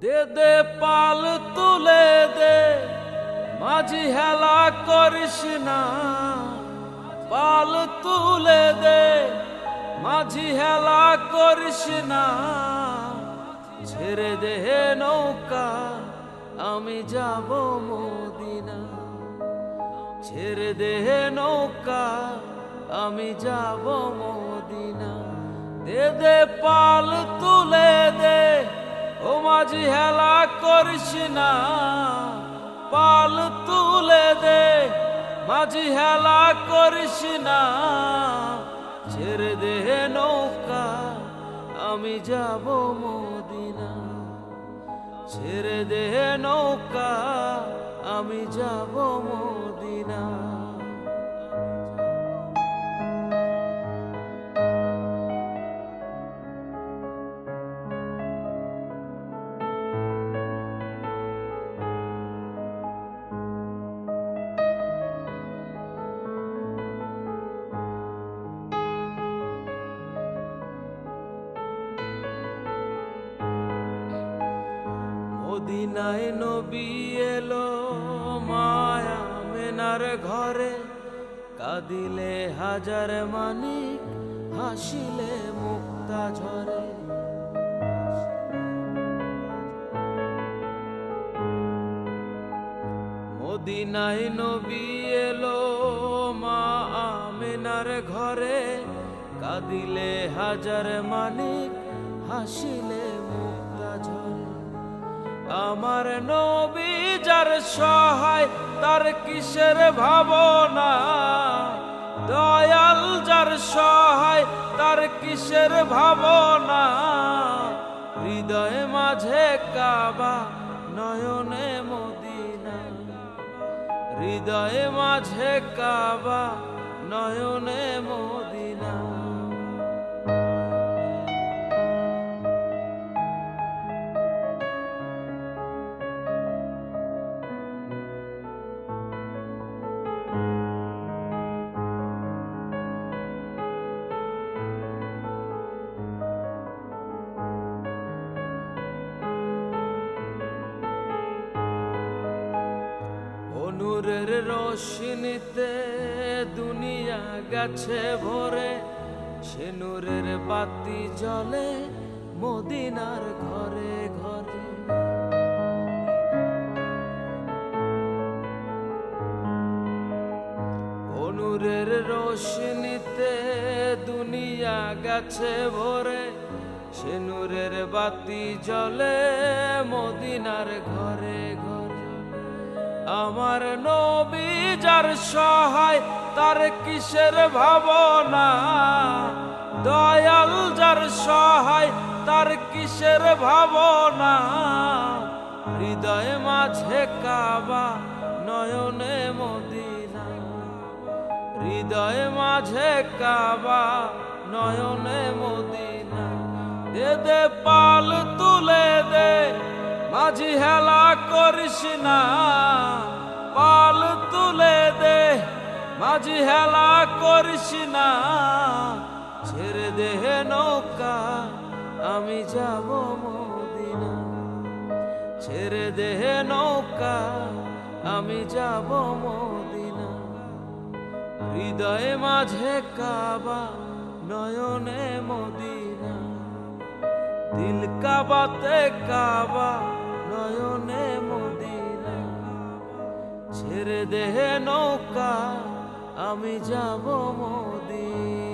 দে দে পাল তুলে দে, মাঝি হেলা করিস না। পাল তুলে দে, মাঝি হেলা করিস না। ছেড়ে দে নৌকা, আমি যাব মদিনা। ছেড়ে দে নৌকা, আমি যাব মদিনা। দে দে পাল তুলে দে, ও মাঝি হেলা করিস না। পাল তুলে দে, মাঝি হেলা করিস না। ছেড়ে দে নৌকা, আমি যাব মদিনা। ছেড়ে দে নৌকা, আমি যাব মদিনা। মদিনায় নবী এলো মায়া মেনার ঘরে। কাঁদিলে হাজার মানিক, হাসিলে মুক্তা ঝরে। মদিনায় নবী এলো মা আমেনার ঘরে। কাঁদিলে হাজার মানিক, হাসিলে মুক্তা ঝরে। আমার নবী যার সহায়, তার কিসের ভাবনা। দয়াল যার সহায়, তার কিসের ভাবনা। হৃদয়ে মাঝে কাবা, নয়নে মদিনা। হৃদয়ে মাঝে কাবা, নয়নে মদিনা। নূরের রোশনীতে দুনিয়া গেছে ভরে। সে নূরের বাতি জ্বলে মদিনার ঘরে ঘরে। নূরের রোশনীতে দুনিয়া গেছে ভরে। সে নূরের বাতি জ্বলে মদিনার ঘরে ঘরে। আমার নবী যার সহায়, তার কিসের ভাবনা। দয়াল যার সহায়, তার কিসের ভাবনা। হৃদয়ে মাঝে কাবা, নয়নে মদিনা। হৃদয়ে মাঝে কাবা, নয়নে মদিনা। দে দে পাল তুলে দে, মাঝি হেলা করিস না। পাল তুলে দে, মাঝি হেলা করিস না। ছেড়ে দে নৌকা, আমি যাব মদিনা। ছেড়ে দে নৌকা, আমি যাব মদিনা। হৃদয়ে মাঝে কাবা, নয়নে মদিনা। দিল কাবাতে কাবা, নয়নে মদিনা। ছেড়ে দে নৌকা, আমি যাব মদিনা।